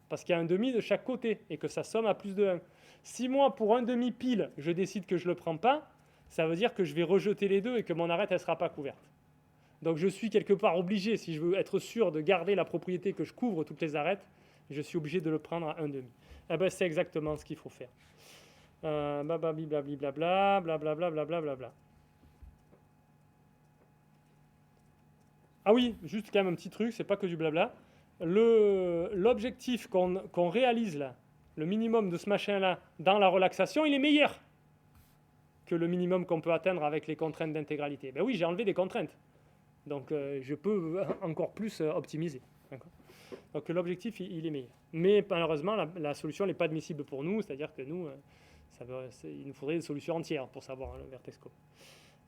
Parce qu'il y a un demi de chaque côté et que ça somme à plus de 1. Si moi, pour un demi-pile, je décide que je ne le prends pas, ça veut dire que je vais rejeter les deux et que mon arête, elle ne sera pas couverte. Donc je suis quelque part obligé, si je veux être sûr de garder la propriété que je couvre toutes les arêtes, je suis obligé de le prendre à 1,5. Eh ben, c'est exactement ce qu'il faut faire. Blablabla, blablabla. Ah oui, juste quand même un petit truc, c'est pas que du blabla. L'objectif qu'on réalise là, le minimum de ce machin-là dans la relaxation, il est meilleur que le minimum qu'on peut atteindre avec les contraintes d'intégralité. Ben oui, j'ai enlevé des contraintes. Donc, je peux encore plus optimiser. D'accord ? Donc, l'objectif, il est meilleur. Mais malheureusement, la solution n'est pas admissible pour nous. C'est-à-dire que nous, il nous faudrait des solutions entières pour savoir le vertex cover.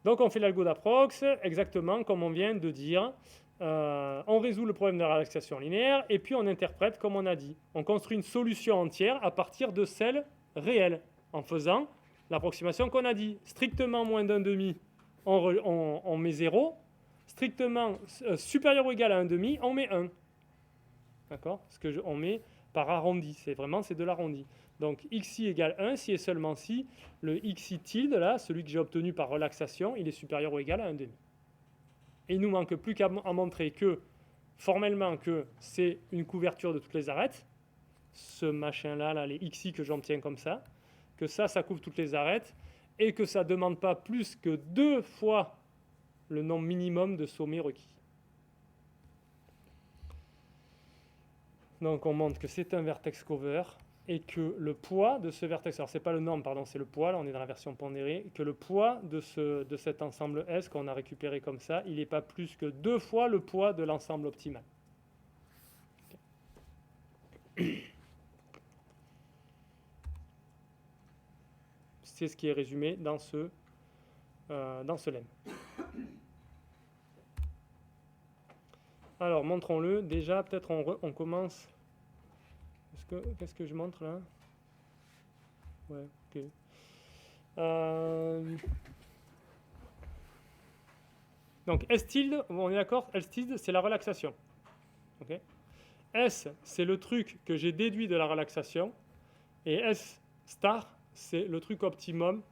Donc, on fait l'algo d'approx, exactement comme on vient de dire. On résout le problème de la relaxation linéaire et puis on interprète comme on a dit. On construit une solution entière à partir de celle réelle en faisant l'approximation qu'on a dit. Strictement moins d'un demi, on met 0. Strictement supérieur ou égal à 1,5, on met 1. D'accord ? Parce qu'on met par arrondi. C'est de l'arrondi. Donc, xi égale 1, si et seulement si, le xi tilde, là, celui que j'ai obtenu par relaxation, il est supérieur ou égal à 1,5. Et il nous manque plus qu'à montrer que, formellement, que c'est une couverture de toutes les arêtes, ce machin-là, là, les xi que j'obtiens comme ça, que ça couvre toutes les arêtes, et que ça ne demande pas plus que 2 fois le nombre minimum de sommets requis. Donc on montre que c'est un vertex cover, et que le poids de ce vertex, alors c'est pas le norme, pardon, c'est le poids, là on est dans la version pondérée, que le poids de cet ensemble S qu'on a récupéré comme ça, il n'est pas plus que 2 fois le poids de l'ensemble optimal. C'est ce qui est résumé dans ce lemme. Alors montrons-le, déjà peut-être on commence... Qu'est-ce que je montre là? Ouais, ok. Donc S tilde, on est d'accord, S tilde c'est la relaxation. Okay. S c'est le truc que j'ai déduit de la relaxation, et S star c'est le truc optimum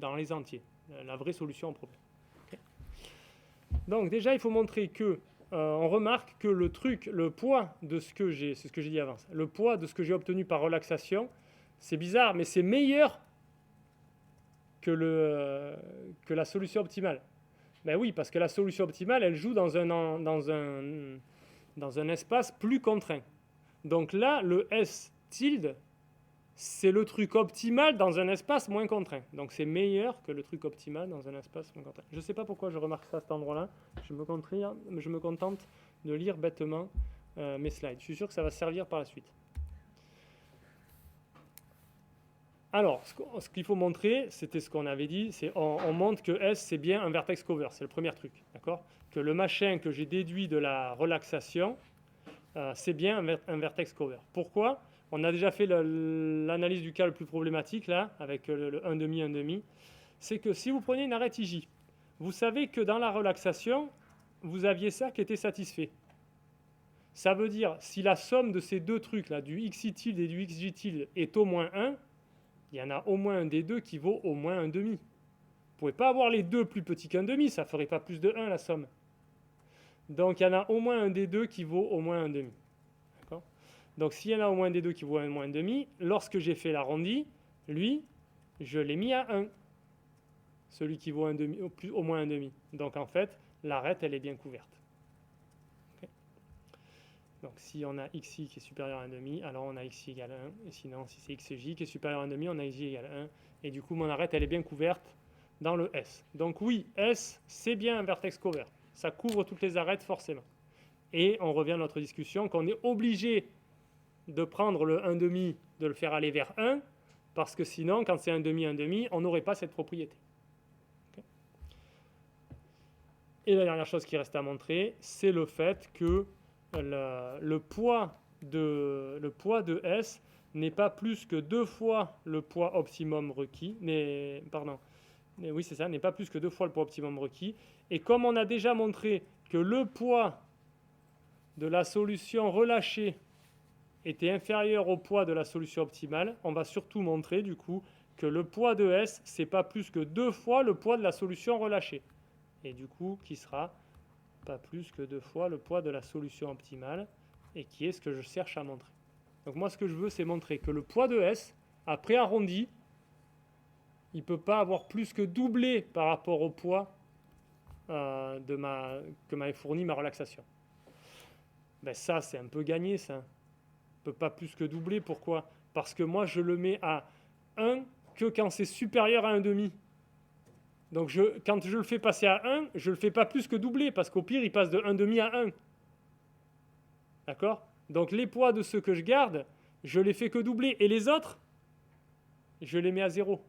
dans les entiers, la vraie solution au problème. Okay. Donc déjà il faut montrer que on remarque que le poids de ce que j'ai, c'est ce que j'ai dit avant, le poids de ce que j'ai obtenu par relaxation, c'est bizarre, mais c'est meilleur que la solution optimale. Ben oui, parce que la solution optimale, elle joue dans un espace plus contraint. Donc là, le S tilde, c'est le truc optimal dans un espace moins contraint. Donc c'est meilleur que le truc optimal dans un espace moins contraint. Je ne sais pas pourquoi je remarque ça à cet endroit-là. Je me contente de lire bêtement mes slides. Je suis sûr que ça va servir par la suite. Alors, ce qu'il faut montrer, c'était ce qu'on avait dit, c'est on montre que S, c'est bien un vertex cover. C'est le premier truc, d'accord? Que le machin que j'ai déduit de la relaxation, c'est bien un vertex cover. Pourquoi? On a déjà fait l'analyse du cas le plus problématique, là, avec le 1,5, 1,5. C'est que si vous prenez une arête IJ, vous savez que dans la relaxation, vous aviez ça qui était satisfait. Ça veut dire, si la somme de ces deux trucs-là, du xi tilde et du xj tilde, est au moins 1, il y en a au moins un des deux qui vaut au moins 1,5. Vous ne pouvez pas avoir les deux plus petits qu'1,5, ça ne ferait pas plus de 1 la somme. Donc il y en a au moins un des deux qui vaut au moins 1,5. Donc s'il y en a au moins des deux qui vaut au moins 1,5, lorsque j'ai fait l'arrondi, lui, je l'ai mis à 1. Celui qui vaut au moins 1,5. Donc en fait, l'arête, elle est bien couverte. Okay. Donc si on a xi qui est supérieur à 1,5, alors on a xi égale 1. Et sinon, si c'est xj qui est supérieur à 1,5, on a xj égale 1. Et du coup, mon arête, elle est bien couverte dans le S. Donc oui, S, c'est bien un vertex cover. Ça couvre toutes les arêtes forcément. Et on revient à notre discussion qu'on est obligé de prendre le 1,5, de le faire aller vers 1, parce que sinon, quand c'est 1,5, 1,5, on n'aurait pas cette propriété. Okay. Et la dernière chose qui reste à montrer, c'est le fait que le poids de S n'est pas plus que 2 fois le poids optimum requis, oui, c'est ça, n'est pas plus que 2 fois le poids optimum requis. Et comme on a déjà montré que le poids de la solution relâchée était inférieur au poids de la solution optimale, on va surtout montrer du coup que le poids de S, c'est pas plus que 2 fois le poids de la solution relâchée. Et du coup, qui sera pas plus que 2 fois le poids de la solution optimale, et qui est ce que je cherche à montrer. Donc moi, ce que je veux, c'est montrer que le poids de S, après arrondi, il ne peut pas avoir plus que doublé par rapport au poids que m'avait fourni ma relaxation. Ben ça, c'est un peu gagné, ça. Peut pas plus que doubler. Pourquoi? Parce que moi, je le mets à 1 que quand c'est supérieur à 1,5. Donc, quand je le fais passer à 1, je ne le fais pas plus que doubler, parce qu'au pire, il passe de 1,5 à 1. D'accord? Donc, les poids de ceux que je garde, je les fais que doubler. Et les autres, je les mets à 0.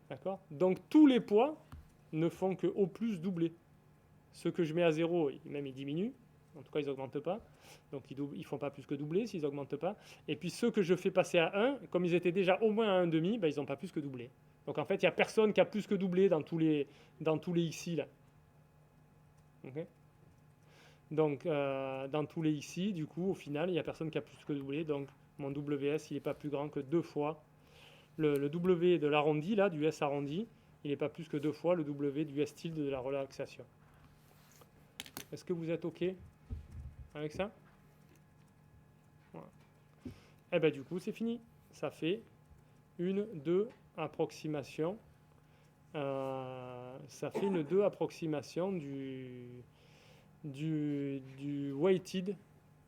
D'accord? Donc, tous les poids ne font que au plus doubler. Ceux que je mets à 0, même ils diminuent. En tout cas, ils n'augmentent pas. Donc, ils ne font pas plus que doubler s'ils n'augmentent pas. Et puis, ceux que je fais passer à 1, comme ils étaient déjà au moins à 1,5, ben, ils n'ont pas plus que doublé. Donc, en fait, il n'y a personne qui a plus que doublé dans tous les xi, là. Okay. Donc, dans tous les xi, du coup, au final, il n'y a personne qui a plus que doublé. Donc, mon WS, il n'est pas plus grand que 2 fois. Le W de l'arrondi, là, du S arrondi, il n'est pas plus que 2 fois le W du S tilde de la relaxation. Est-ce que vous êtes OK avec ça? Voilà. Et bien du coup, c'est fini. Ça fait 1, 2 approximations. Ça fait une 2 approximation du weighted,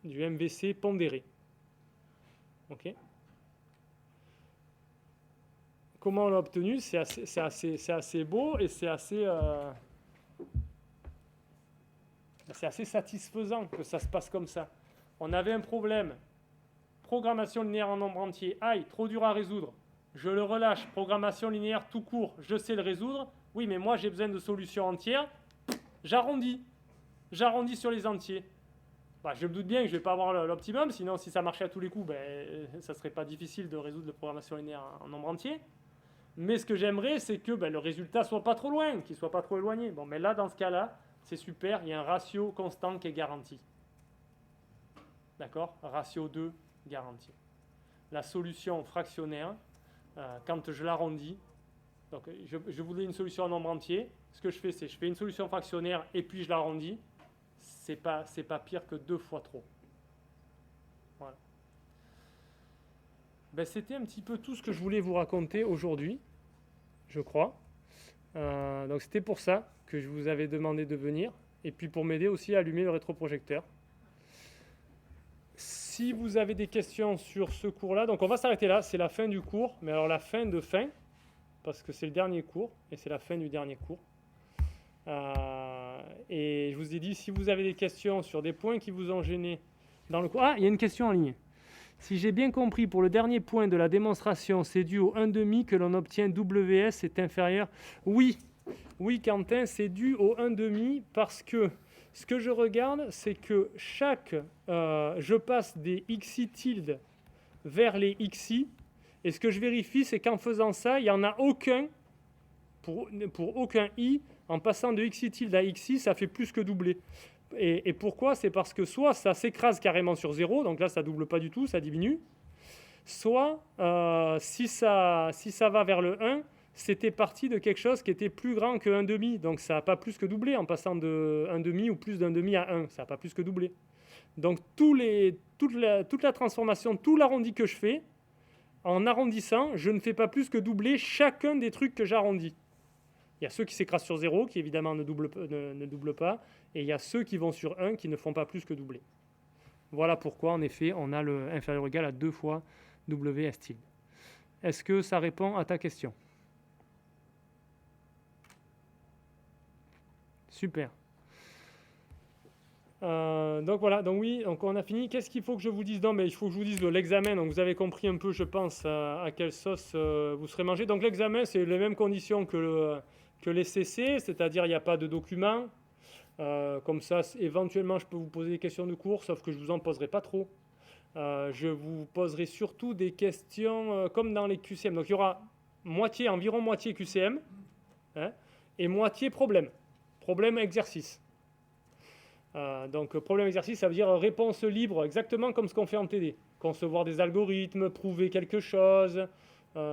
du MVC pondéré. OK? Comment on l'a obtenu? C'est assez beau et c'est assez satisfaisant que ça se passe comme ça. On avait un problème. Programmation linéaire en nombre entier. Aïe, trop dur à résoudre. Je le relâche. Programmation linéaire tout court. Je sais le résoudre. Oui, mais moi, j'ai besoin de solutions entières. J'arrondis. J'arrondis sur les entiers. Bah, je me doute bien que je ne vais pas avoir l'optimum. Sinon, si ça marchait à tous les coups, ça ne serait pas difficile de résoudre la programmation linéaire en nombre entier. Mais ce que j'aimerais, c'est que le résultat ne soit pas trop loin, qu'il ne soit pas trop éloigné. Bon, mais là, dans ce cas-là, c'est super. Il y a un ratio constant qui est garanti. D'accord? Ratio 2 garanti. La solution fractionnaire, quand je l'arrondis, donc je voulais une solution en nombre entier. Ce que je fais, c'est je fais une solution fractionnaire et puis je l'arrondis. C'est pas pire que 2 fois trop. Voilà. C'était un petit peu tout ce que je voulais vous raconter aujourd'hui, je crois. Donc c'était pour ça que je vous avais demandé de venir. Et puis pour m'aider aussi à allumer le rétroprojecteur. Si vous avez des questions sur ce cours-là, donc on va s'arrêter là, c'est la fin du cours, mais alors la fin de fin, parce que c'est le dernier cours, et c'est la fin du dernier cours. Et je vous ai dit, si vous avez des questions sur des points qui vous ont gêné dans le cours... Ah, il y a une question en ligne. Si j'ai bien compris, pour le dernier point de la démonstration, c'est dû au 1,5 que l'on obtient WS est inférieur. Oui, Quentin, c'est dû au 1,5 parce que ce que je regarde, c'est que je passe des xi tilde vers les xi, et ce que je vérifie, c'est qu'en faisant ça, il n'y en a aucun, pour aucun i, en passant de xi tilde à xi, ça fait plus que doubler. Et pourquoi? C'est parce que soit ça s'écrase carrément sur 0, donc là ça ne double pas du tout, ça diminue, soit si ça va vers le 1, c'était parti de quelque chose qui était plus grand que 1,5, donc ça n'a pas plus que doublé en passant de 1,5 ou plus d'1,5 à 1, ça n'a pas plus que doublé. Donc toute la transformation, tout l'arrondi que je fais, en arrondissant, je ne fais pas plus que doubler chacun des trucs que j'arrondis. Il y a ceux qui s'écrasent sur 0, qui évidemment ne doublent pas, et il y a ceux qui vont sur 1, qui ne font pas plus que doubler. Voilà pourquoi, en effet, on a le inférieur ou égal à 2 fois WS tilde. Est-ce que ça répond à ta question? Super. Donc voilà, donc oui, donc on a fini. Qu'est-ce qu'il faut que je vous dise? Non, mais il faut que je vous dise l'examen. Donc vous avez compris un peu, je pense, à quelle sauce vous serez mangé. Donc l'examen, c'est les mêmes conditions que les CC, c'est-à-dire il n'y a pas de document. Comme ça, éventuellement, je peux vous poser des questions de cours, sauf que je ne vous en poserai pas trop. Je vous poserai surtout des questions comme dans les QCM. Donc il y aura environ moitié QCM, hein, et moitié problème. Problème exercice. Donc problème exercice, ça veut dire réponse libre, exactement comme ce qu'on fait en TD. Concevoir des algorithmes, prouver quelque chose.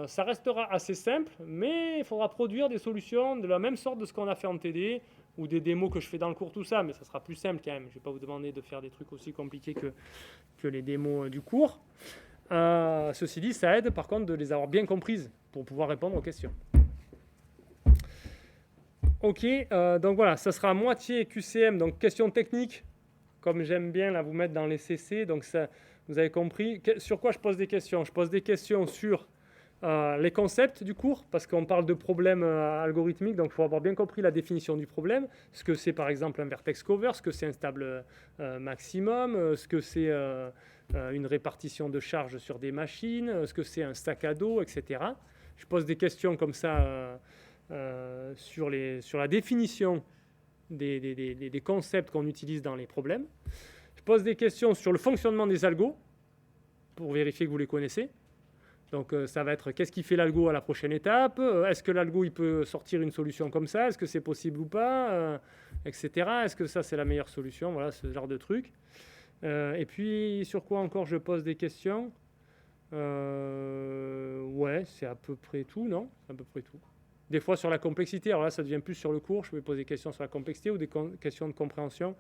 Ça restera assez simple, mais il faudra produire des solutions de la même sorte de ce qu'on a fait en TD, ou des démos que je fais dans le cours, tout ça, mais ça sera plus simple quand même. Je ne vais pas vous demander de faire des trucs aussi compliqués que les démos du cours. Ceci dit, ça aide par contre de les avoir bien comprises pour pouvoir répondre aux questions. Ok, donc voilà, ça sera moitié QCM, donc questions techniques, comme j'aime bien là, vous mettre dans les CC. Donc ça, vous avez compris. Sur quoi je pose des questions? Je pose des questions sur les concepts du cours, parce qu'on parle de problèmes algorithmiques, donc il faut avoir bien compris la définition du problème, ce que c'est par exemple un vertex cover, ce que c'est un stable maximum, ce que c'est une répartition de charges sur des machines, ce que c'est un sac à dos, etc. Je pose des questions comme ça sur la définition des concepts qu'on utilise dans les problèmes. Je pose des questions sur le fonctionnement des algos, pour vérifier que vous les connaissez. Donc ça va être qu'est-ce qui fait l'algo à la prochaine étape, est-ce que l'algo il peut sortir une solution comme ça, est-ce que c'est possible ou pas, etc. Est-ce que ça c'est la meilleure solution, voilà ce genre de truc. Et puis sur quoi encore je pose des questions? Ouais, c'est à peu près tout, non? C'est à peu près tout. Des fois sur la complexité, alors là ça devient plus sur le cours, je peux poser des questions sur la complexité ou des questions de compréhension,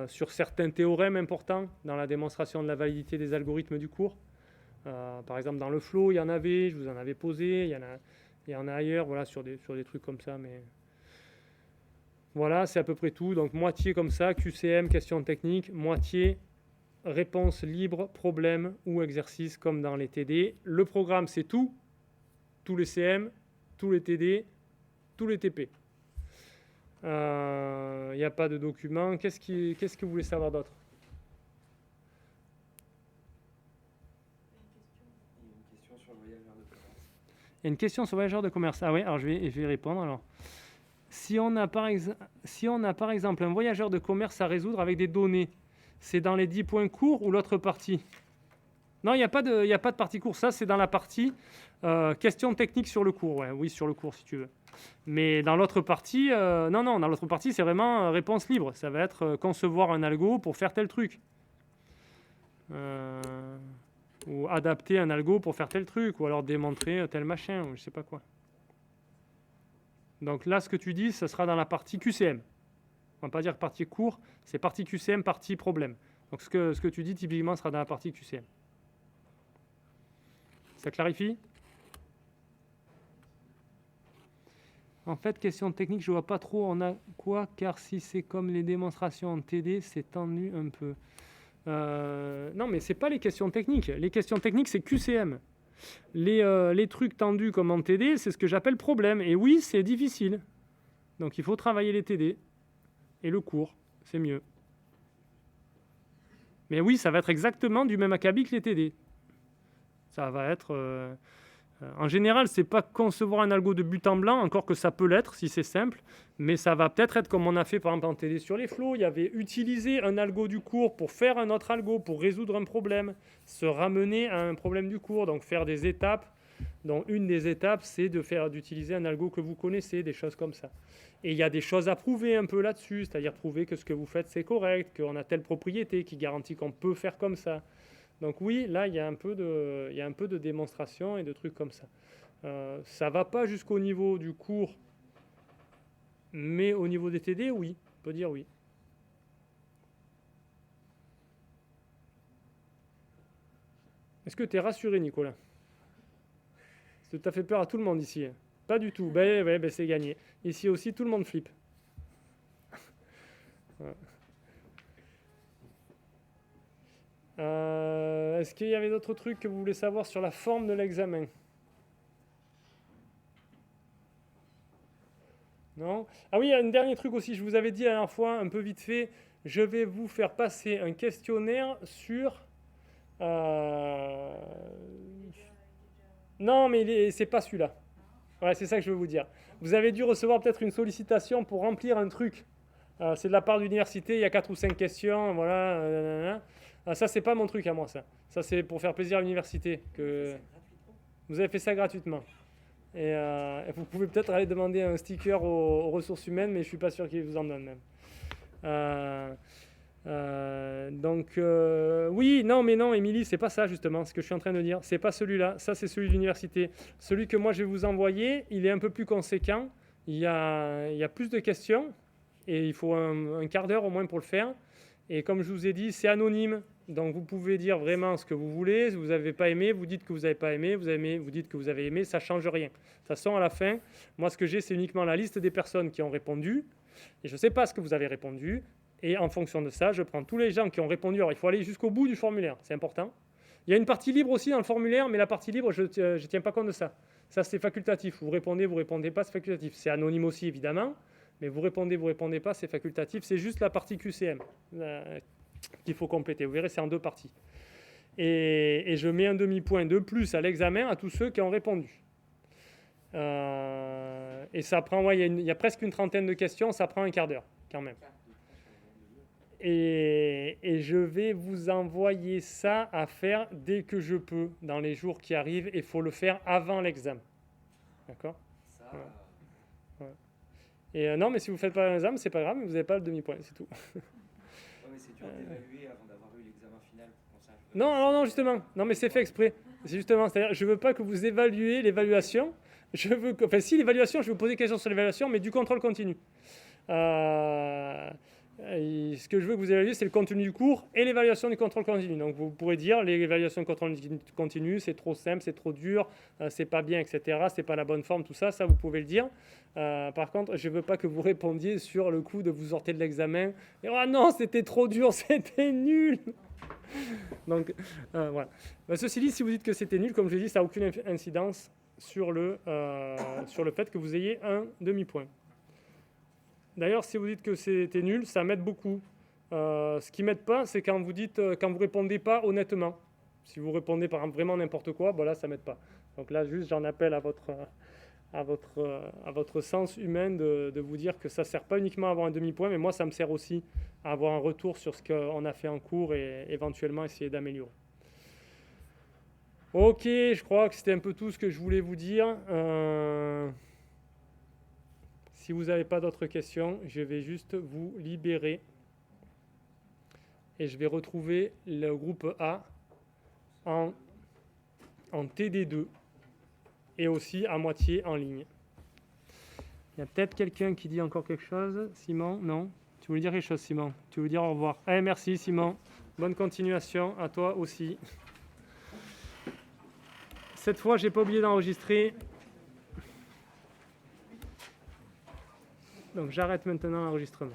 sur certains théorèmes importants dans la démonstration de la validité des algorithmes du cours. Par exemple dans le flow, il y en avait, je vous en avais posé, il y en a ailleurs, voilà, sur des trucs comme ça, mais voilà, c'est à peu près tout. Donc moitié comme ça, QCM, questions techniques, moitié réponse libre, problème ou exercice comme dans les TD. Le programme, c'est tout, tous les CM, tous les TD, tous les TP. Il n'y a pas de document. Qu'est-ce que vous voulez savoir d'autre? Il y a une question sur le voyageur de commerce. Ah oui, alors je vais répondre. Alors, si on a par exemple un voyageur de commerce à résoudre avec des données, c'est dans les 10 points courts ou l'autre partie? Non, il n'y a pas de partie courte. Ça, c'est dans la partie questions techniques sur le cours. Ouais, oui, sur le cours, si tu veux. Mais dans l'autre partie, non, dans l'autre partie, c'est vraiment réponse libre. Ça va être concevoir un algo pour faire tel truc. Ou adapter un algo pour faire tel truc. Ou alors démontrer tel machin, ou je ne sais pas quoi. Donc là, ce que tu dis, ce sera dans la partie QCM. On ne va pas dire partie cours, c'est partie QCM, partie problème. Donc ce que tu dis, typiquement, sera dans la partie QCM. Ça clarifie? En fait, question technique, je ne vois pas trop on a quoi, car si c'est comme les démonstrations en TD, c'est tendu un peu. Non, mais ce n'est pas les questions techniques. Les questions techniques, c'est QCM. Les trucs tendus comme en TD, c'est ce que j'appelle problème. Et oui, c'est difficile. Donc il faut travailler les TD. Et le cours, c'est mieux. Mais oui, ça va être exactement du même acabit que les TD. Ça va être... en général, c'est pas concevoir un algo de but en blanc, encore que ça peut l'être si c'est simple, mais ça va peut-être être comme on a fait par exemple en TD sur les flows. Il y avait utilisé un algo du cours pour faire un autre algo, pour résoudre un problème, se ramener à un problème du cours, donc faire des étapes. Donc une des étapes, c'est d'utiliser un algo que vous connaissez, des choses comme ça. Et il y a des choses à prouver un peu là-dessus, c'est-à-dire prouver que ce que vous faites c'est correct, qu'on a telle propriété qui garantit qu'on peut faire comme ça. Donc oui, là, il y a un peu de démonstration et de trucs comme ça. Ça ne va pas jusqu'au niveau du cours, mais au niveau des TD, oui, on peut dire oui. Est-ce que tu es rassuré, Nicolas? Est-ce que tu as fait peur à tout le monde ici? Pas du tout. Ben, c'est gagné. Ici aussi, tout le monde flippe. Voilà. Est-ce qu'il y avait d'autres trucs que vous voulez savoir sur la forme de l'examen? Non? Ah oui, il y a un dernier truc aussi. Je vous avais dit la dernière fois, un peu vite fait, je vais vous faire passer un questionnaire sur... Non, mais c'est pas celui-là. Ouais, c'est ça que je veux vous dire. Vous avez dû recevoir peut-être une sollicitation pour remplir un truc. C'est de la part de l'université, il y a 4 ou 5 questions, voilà. Ça, c'est pas mon truc à moi, ça. Ça, c'est pour faire plaisir à l'université. Vous avez fait ça gratuitement. Et vous pouvez peut-être aller demander un sticker aux ressources humaines, mais je suis pas sûr qu'ils vous en donnent même. Donc, oui, non, mais non, Émilie, c'est pas ça justement, ce que je suis en train de dire. C'est pas celui-là, ça c'est celui de l'université. Celui que moi je vais vous envoyer, il est un peu plus conséquent. Il y a plus de questions et il faut un quart d'heure au moins pour le faire. Et comme je vous ai dit, c'est anonyme. Donc vous pouvez dire vraiment ce que vous voulez. Si vous n'avez pas aimé, vous dites que vous n'avez pas aimé. Vous avez aimé, vous dites que vous avez aimé. Ça ne change rien. De toute façon, à la fin, moi ce que j'ai, c'est uniquement la liste des personnes qui ont répondu. Et je ne sais pas ce que vous avez répondu. Et en fonction de ça, je prends tous les gens qui ont répondu. Alors, il faut aller jusqu'au bout du formulaire, c'est important. Il y a une partie libre aussi dans le formulaire, mais la partie libre, je ne tiens pas compte de ça. Ça, c'est facultatif. Vous répondez pas, c'est facultatif. C'est anonyme aussi, évidemment, mais vous répondez pas, c'est facultatif. C'est juste la partie QCM qu'il faut compléter. Vous verrez, c'est en 2 parties. Et je mets un demi-point de plus à l'examen à tous ceux qui ont répondu. Et ça prend, il y a presque une trentaine de questions, ça prend un quart d'heure, quand même. Et je vais vous envoyer ça à faire dès que je peux, dans les jours qui arrivent. Il faut le faire avant l'examen. D'accord? Ouais. Et non, mais si vous ne faites pas l'examen, c'est pas grave, mais vous n'avez pas le demi-point, c'est tout. Ouais, mais c'est dur d'évaluer avant d'avoir eu l'examen final pour qu'on sache. Non, justement. Non, mais c'est fait exprès. C'est justement, c'est-à-dire, je ne veux pas que vous évaluez l'évaluation. Si l'évaluation, je vais vous poser des questions sur l'évaluation, mais du contrôle continu. Ce que je veux que vous évaluiez, c'est le contenu du cours et l'évaluation du contrôle continu. Donc vous pourrez dire l'évaluation du contrôle continu, c'est trop simple, c'est trop dur, c'est pas bien, etc. C'est pas la bonne forme, tout ça, vous pouvez le dire. Par contre, je veux pas que vous répondiez sur le coup de vous sortir de l'examen. Et oh non, c'était trop dur, c'était nul. Donc voilà. Ceci dit, si vous dites que c'était nul, comme je l'ai dit, ça n'a aucune incidence sur le fait que vous ayez un demi-point. D'ailleurs, si vous dites que c'était nul, ça m'aide beaucoup. Ce qui ne m'aide pas, c'est quand vous répondez pas honnêtement. Si vous répondez par exemple vraiment n'importe quoi, là, ça m'aide pas. Donc là, juste, j'en appelle à votre sens humain de vous dire que ça ne sert pas uniquement à avoir un demi-point, mais moi, ça me sert aussi à avoir un retour sur ce qu'on a fait en cours et éventuellement essayer d'améliorer. Ok, je crois que c'était un peu tout ce que je voulais vous dire. Si vous n'avez pas d'autres questions, je vais juste vous libérer et je vais retrouver le groupe A en TD2 et aussi à moitié en ligne. Il y a peut-être quelqu'un qui dit encore quelque chose. Simon, non? Tu voulais dire quelque chose, Simon? Tu veux dire au revoir? Merci, Simon. Bonne continuation à toi aussi. Cette fois, je n'ai pas oublié d'enregistrer. Donc j'arrête maintenant l'enregistrement.